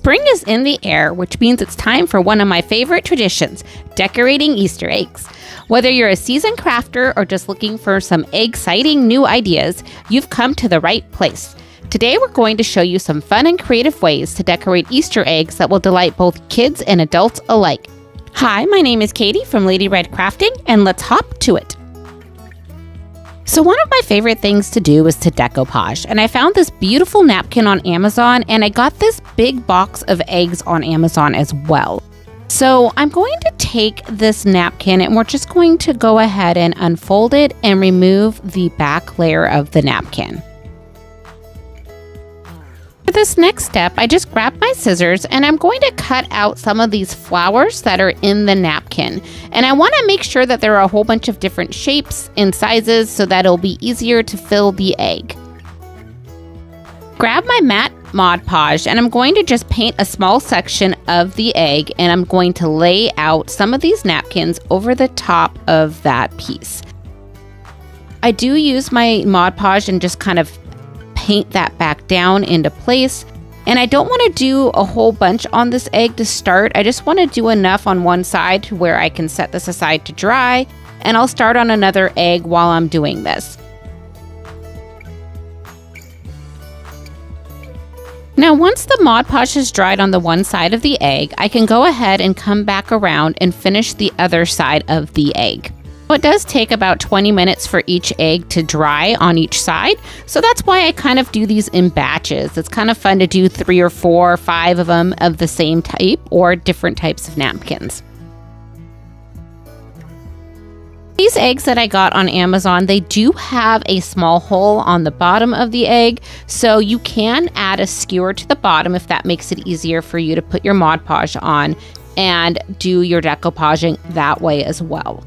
Spring is in the air, which means it's time for one of my favorite traditions, decorating Easter eggs. Whether you're a seasoned crafter or just looking for some exciting new ideas, you've come to the right place. Today we're going to show you some fun and creative ways to decorate Easter eggs that will delight both kids and adults alike. Hi, my name is Katie from Lady Red Crafting, and let's hop to it. So one of my favorite things to do is to decoupage, and I found this beautiful napkin on Amazon, and I got this big box of eggs on Amazon as well. So I'm going to take this napkin and we're just going to go ahead and unfold it and remove the back layer of the napkin. For this next step, I just grabbed my scissors and I'm going to cut out some of these flowers that are in the napkin. And I want to make sure that there are a whole bunch of different shapes and sizes so that it'll be easier to fill the egg. Grab my matte Mod Podge and I'm going to just paint a small section of the egg, and I'm going to lay out some of these napkins over the top of that piece. I do use my Mod Podge and just kind of paint that back down into place. And I don't want to do a whole bunch on this egg to start. I just want to do enough on one side to where I can set this aside to dry, and I'll start on another egg while I'm doing this. Now once the Mod Podge is dried on the one side of the egg, I can go ahead and come back around and finish the other side of the egg. It does take about 20 minutes for each egg to dry on each side, so that's why I kind of do these in batches. It's kind of fun to do 3 or 4 or 5 of them of the same type or different types of napkins. These eggs that I got on Amazon, they do have a small hole on the bottom of the egg, so you can add a skewer to the bottom if that makes it easier for you to put your Mod Podge on and do your decoupaging that way as well.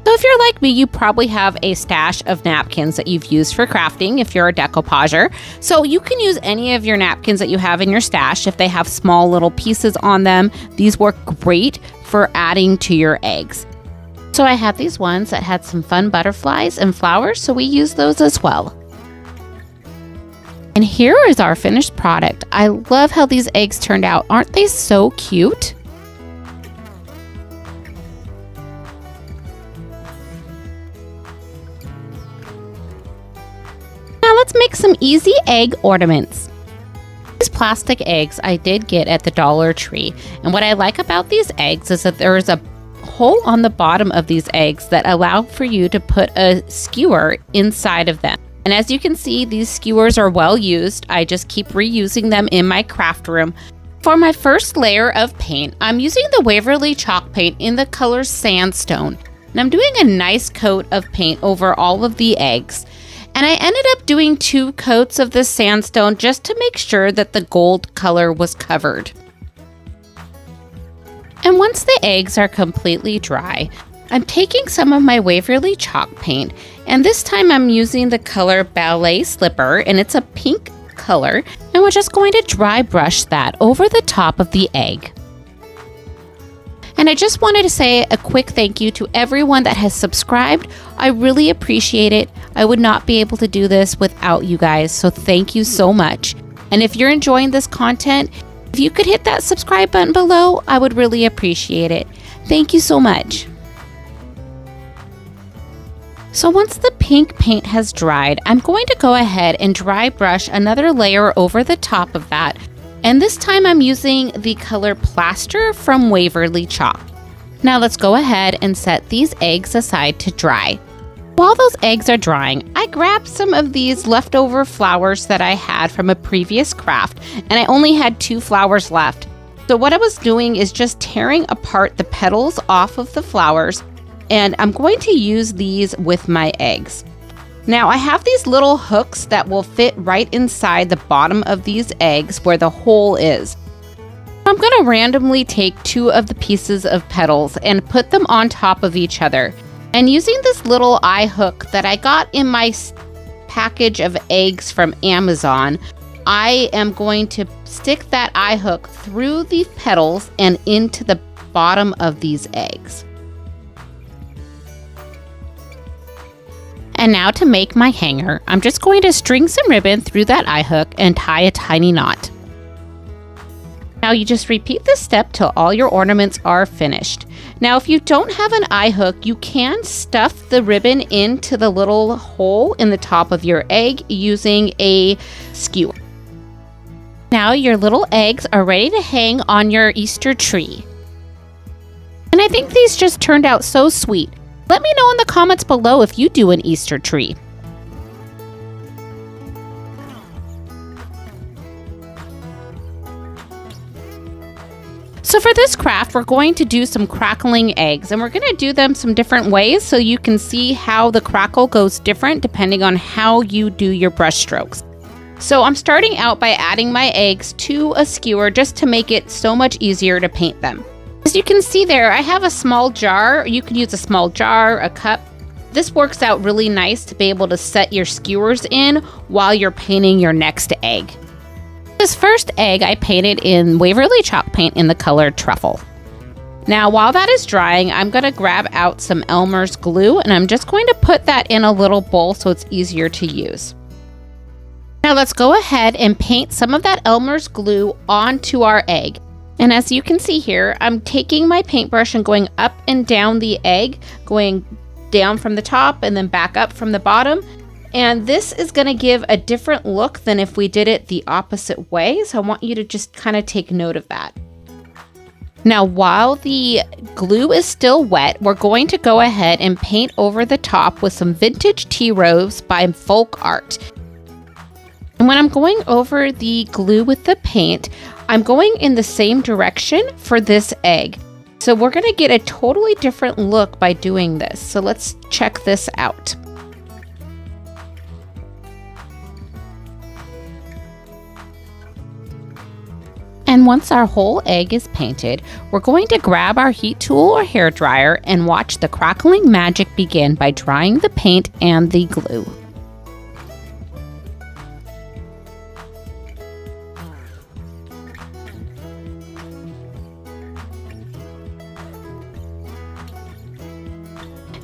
So if you're like me, you probably have a stash of napkins that you've used for crafting if you're a decoupager. So you can use any of your napkins that you have in your stash. If they have small little pieces on them, these work great for adding to your eggs. So I have these ones that had some fun butterflies and flowers, so we use those as well. And here is our finished product. I love how these eggs turned out. Aren't they so cute? Let's make some easy egg ornaments. These plastic eggs I did get at the Dollar Tree, and what I like about these eggs is that there is a hole on the bottom of these eggs that allow for you to put a skewer inside of them. And as you can see, these skewers are well used. I just keep reusing them in my craft room. For my first layer of paint, I'm using the Waverly chalk paint in the color Sandstone, and I'm doing a nice coat of paint over all of the eggs. And I ended up doing 2 coats of this sandstone just to make sure that the gold color was covered. And once the eggs are completely dry, I'm taking some of my Waverly chalk paint, and this time I'm using the color Ballet Slipper, and it's a pink color, and we're just going to dry brush that over the top of the egg. And I just wanted to say a quick thank you to everyone that has subscribed. I really appreciate it. I would not be able to do this without you guys, so thank you so much. And if you're enjoying this content, if you could hit that subscribe button below, I would really appreciate it. Thank you so much. So once the pink paint has dried, I'm going to go ahead and dry brush another layer over the top of that. And this time I'm using the color Plaster from Waverly Chalk. Now let's go ahead and set these eggs aside to dry. While those eggs are drying, I grabbed some of these leftover flowers that I had from a previous craft, and I only had 2 flowers left. So what I was doing is just tearing apart the petals off of the flowers, and I'm going to use these with my eggs. Now I have these little hooks that will fit right inside the bottom of these eggs where the hole is. I'm going to randomly take 2 of the pieces of petals and put them on top of each other. And using this little eye hook that I got in my package of eggs from Amazon, I am going to stick that eye hook through the petals and into the bottom of these eggs. And now to make my hanger, I'm just going to string some ribbon through that eye hook and tie a tiny knot. Now you just repeat this step till all your ornaments are finished. Now if you don't have an eye hook, you can stuff the ribbon into the little hole in the top of your egg using a skewer. Now your little eggs are ready to hang on your Easter tree. And I think these just turned out so sweet. Let me know in the comments below if you do an Easter tree. So for this craft, we're going to do some crackling eggs, and we're going to do them some different ways so you can see how the crackle goes different depending on how you do your brush strokes. So I'm starting out by adding my eggs to a skewer just to make it so much easier to paint them. As you can see there, I have a small jar. You can use a small jar, a cup. This works out really nice to be able to set your skewers in while you're painting your next egg. This first egg I painted in Waverly chalk paint in the color Truffle. Now while that is drying, I'm going to grab out some Elmer's glue and I'm just going to put that in a little bowl so it's easier to use. Now let's go ahead and paint some of that Elmer's glue onto our egg. And as you can see here, I'm taking my paintbrush and going up and down the egg, going down from the top and then back up from the bottom. And this is going to give a different look than if we did it the opposite way. So I want you to just kind of take note of that. Now, while the glue is still wet, we're going to go ahead and paint over the top with some vintage tea rose by Folk Art. And when I'm going over the glue with the paint, I'm going in the same direction for this egg. So we're going to get a totally different look by doing this. So let's check this out. And once our whole egg is painted, we're going to grab our heat tool or hair dryer and watch the crackling magic begin by drying the paint and the glue.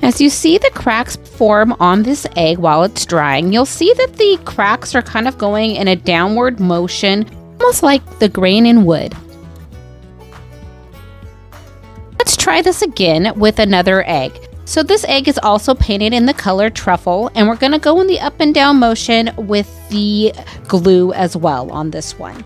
As you see the cracks form on this egg while it's drying, you'll see that the cracks are kind of going in a downward motion, almost like the grain in wood. Let's try this again with another egg. So this egg is also painted in the color Truffle, and we're going to go in the up and down motion with the glue as well on this one.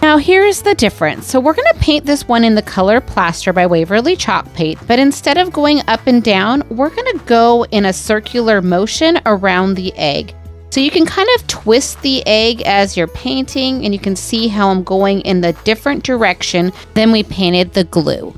Now here's the difference. So we're going to paint this one in the color Plaster by Waverly chalk paint, but instead of going up and down, we're going to go in a circular motion around the egg. So you can kind of twist the egg as you're painting, and you can see how I'm going in the different direction than we painted the glue.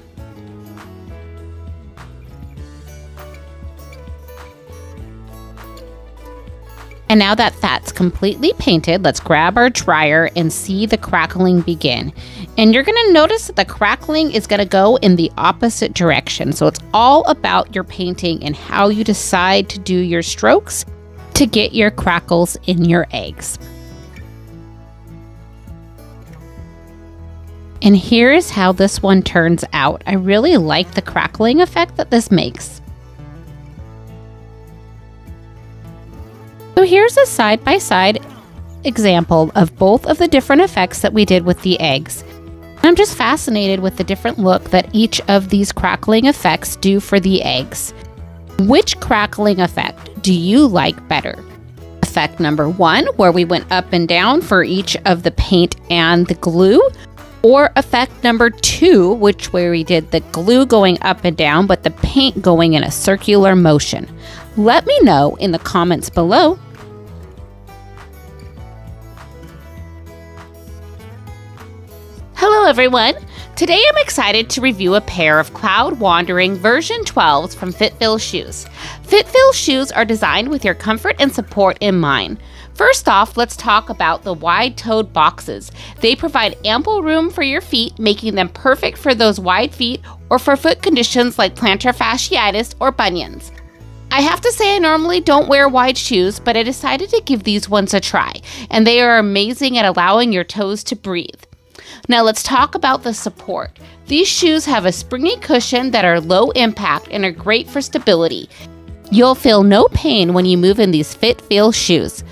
And now that that's completely painted, let's grab our dryer and see the crackling begin. And you're going to notice that the crackling is going to go in the opposite direction. So it's all about your painting and how you decide to do your strokes to get your crackles in your eggs. And here's how this one turns out. I really like the crackling effect that this makes. So here's a side-by-side example of both of the different effects that we did with the eggs. I'm just fascinated with the different look that each of these crackling effects do for the eggs. Which crackling effect do you like better? Effect number 1, where we went up and down for each of the paint and the glue, or effect number 2, where we did the glue going up and down, but the paint going in a circular motion. Let me know in the comments below. Hello everyone! Today I'm excited to review a pair of Cloud Wandering version 12s from FitVille shoes. FitVille shoes are designed with your comfort and support in mind. First off, let's talk about the wide-toed boxes. They provide ample room for your feet, making them perfect for those wide feet or for foot conditions like plantar fasciitis or bunions. I have to say I normally don't wear wide shoes, but I decided to give these ones a try, and they are amazing at allowing your toes to breathe. Now let's talk about the support. These shoes have a springy cushion that are low impact and are great for stability. You'll feel no pain when you move in these FitVille shoes.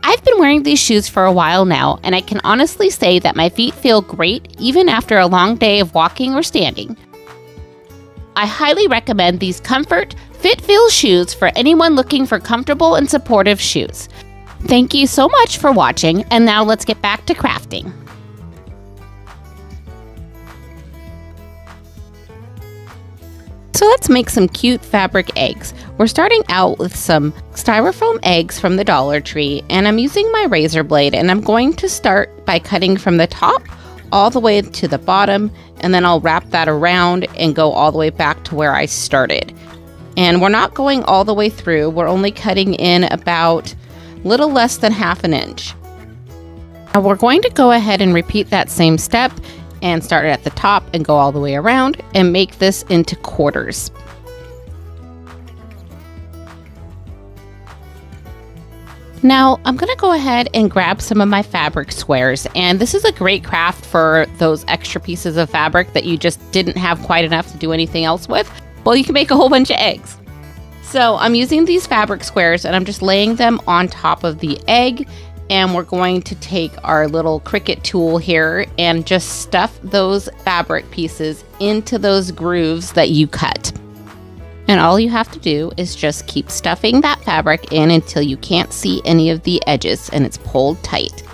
I I've been wearing these shoes for a while now, and I can honestly say that my feet feel great even after a long day of walking or standing. I highly recommend these Comfort FitVille shoes for anyone looking for comfortable and supportive shoes. Thank you so much for watching, and now let's get back to crafting. So let's make some cute fabric eggs. We're starting out with some styrofoam eggs from the Dollar Tree, and I'm using my razor blade, and I'm going to start by cutting from the top all the way to the bottom, and then I'll wrap that around and go all the way back to where I started. And we're not going all the way through, we're only cutting in about a little less than ½ an inch. Now we're going to go ahead and repeat that same step and start at the top and go all the way around and make this into quarters. Now I'm going to go ahead and grab some of my fabric squares, and this is a great craft for those extra pieces of fabric that you just didn't have quite enough to do anything else with. Well, you can make a whole bunch of eggs. So I'm using these fabric squares and I'm just laying them on top of the egg, and we're going to take our little Cricut tool here and just stuff those fabric pieces into those grooves that you cut. And all you have to do is just keep stuffing that fabric in until you can't see any of the edges and it's pulled tight.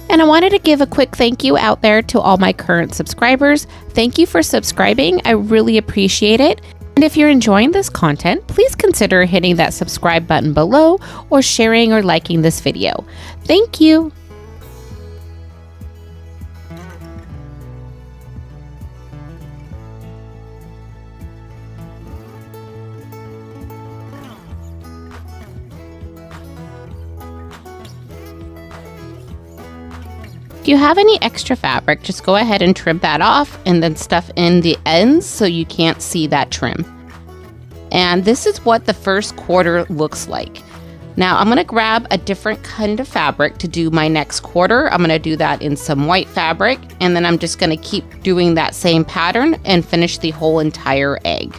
And I wanted to give a quick thank you out there to all my current subscribers. Thank you for subscribing. I really appreciate it. And if you're enjoying this content, please consider hitting that subscribe button below or sharing or liking this video. Thank you. If you have any extra fabric, just go ahead and trim that off and then stuff in the ends so you can't see that trim. And this is what the first quarter looks like. Now I'm going to grab a different kind of fabric to do my next quarter. I'm going to do that in some white fabric, and then I'm just going to keep doing that same pattern and finish the whole entire egg.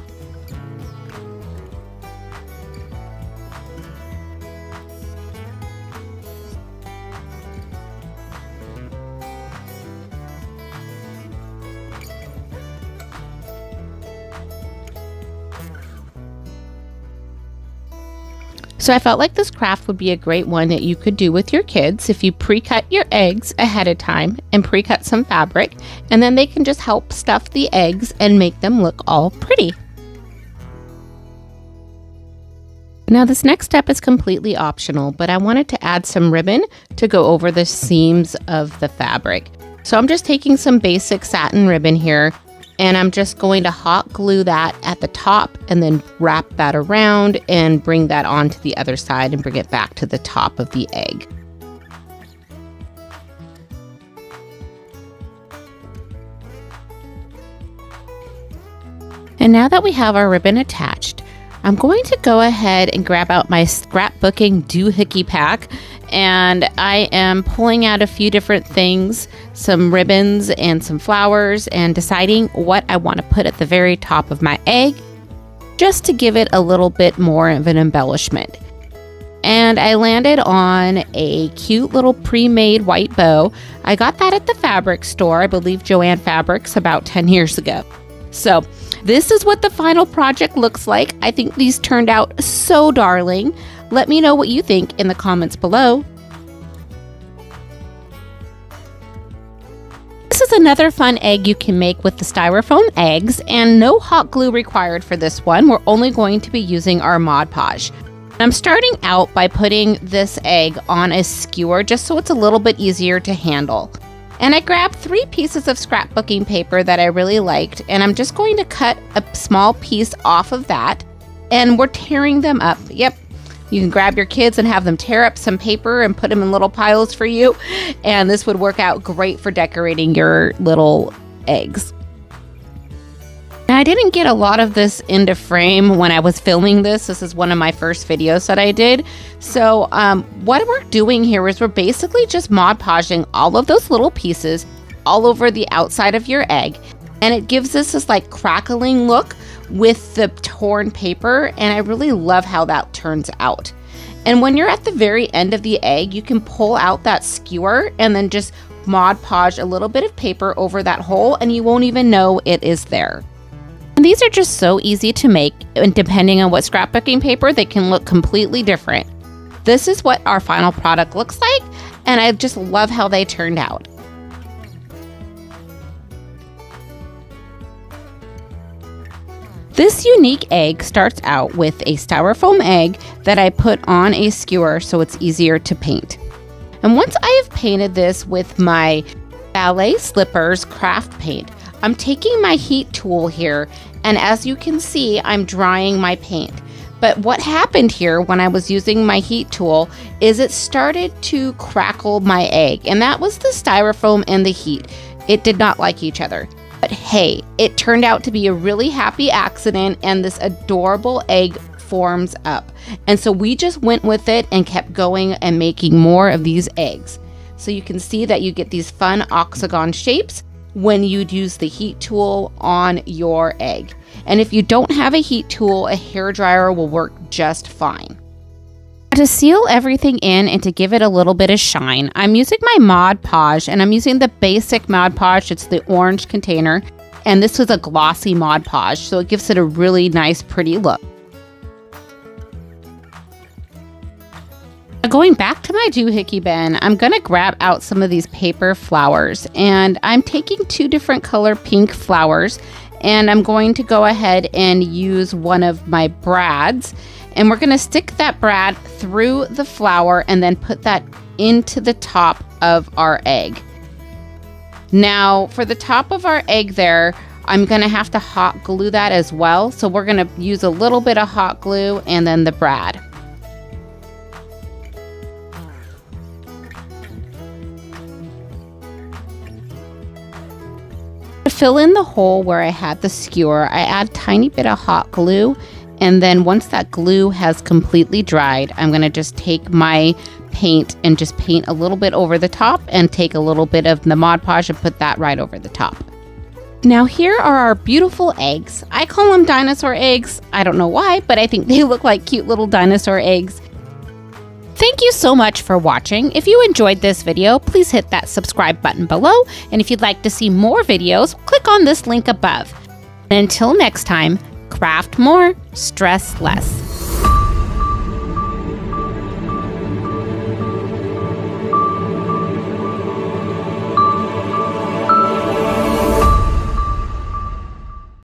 So I felt like this craft would be a great one that you could do with your kids if you pre-cut your eggs ahead of time and pre-cut some fabric, and then they can just help stuff the eggs and make them look all pretty. Now this next step is completely optional, but I wanted to add some ribbon to go over the seams of the fabric. So I'm just taking some basic satin ribbon here, and I'm just going to hot glue that at the top and then wrap that around and bring that onto the other side and bring it back to the top of the egg. And now that we have our ribbon attached, I'm going to go ahead and grab out my scrapbooking doohickey pack, and I am pulling out a few different things, some ribbons and some flowers, and deciding what I want to put at the very top of my egg, just to give it a little bit more of an embellishment. And I landed on a cute little pre-made white bow. I got that at the fabric store, I believe Joann Fabrics, about 10 years ago. So this is what the final project looks like. I think these turned out so darling. Let me know what you think in the comments below. This is another fun egg you can make with the styrofoam eggs, and no hot glue required for this one. We're only going to be using our Mod Podge. I'm starting out by putting this egg on a skewer just so it's a little bit easier to handle. And I grabbed 3 pieces of scrapbooking paper that I really liked, and I'm just going to cut a small piece off of that, and we're tearing them up. Yep, you can grab your kids and have them tear up some paper and put them in little piles for you, and this would work out great for decorating your little eggs. Now, I didn't get a lot of this into frame when I was filming this. This is one of my first videos that I did. So what we're doing here is we're basically just Mod Podging all of those little pieces all over the outside of your egg. And it gives us this like crackling look with the torn paper, and I really love how that turns out. And when you're at the very end of the egg, you can pull out that skewer and then just Mod Podge a little bit of paper over that hole, and you won't even know it is there. And these are just so easy to make, and depending on what scrapbooking paper, they can look completely different. This is what our final product looks like, and I just love how they turned out. This unique egg starts out with a styrofoam egg that I put on a skewer so it's easier to paint. And once I have painted this with my Ballet Slippers craft paint, I'm taking my heat tool here, and as you can see, I'm drying my paint. But what happened here when I was using my heat tool is it started to crackle my egg, and that was the styrofoam and the heat. It did not like each other. But hey, it turned out to be a really happy accident, and this adorable egg forms up. And so we just went with it and kept going and making more of these eggs. So you can see that you get these fun octagon shapes when you use the heat tool on your egg. And if you don't have a heat tool, a hairdryer will work just fine. To seal everything in and to give it a little bit of shine, I'm using my Mod Podge, and I'm using the basic Mod Podge. It's the orange container, and this was a glossy Mod Podge, so it gives it a really nice, pretty look. Going back to my doohickey bin, I'm going to grab out some of these paper flowers, and I'm taking 2 different color pink flowers, and I'm going to go ahead and use one of my brads. And we're going to stick that brad through the flower and then put that into the top of our egg. Now, for the top of our egg there, I'm going to have to hot glue that as well. So we're going to use a little bit of hot glue and then the brad. To fill in the hole where I had the skewer, I add a tiny bit of hot glue. And then once that glue has completely dried, I'm going to just take my paint and just paint a little bit over the top and take a little bit of the Mod Podge and put that right over the top. Now here are our beautiful eggs. I call them dinosaur eggs. I don't know why, but I think they look like cute little dinosaur eggs. Thank you so much for watching. If you enjoyed this video, please hit that subscribe button below. And if you'd like to see more videos, click on this link above. And until next time, craft more, stress less.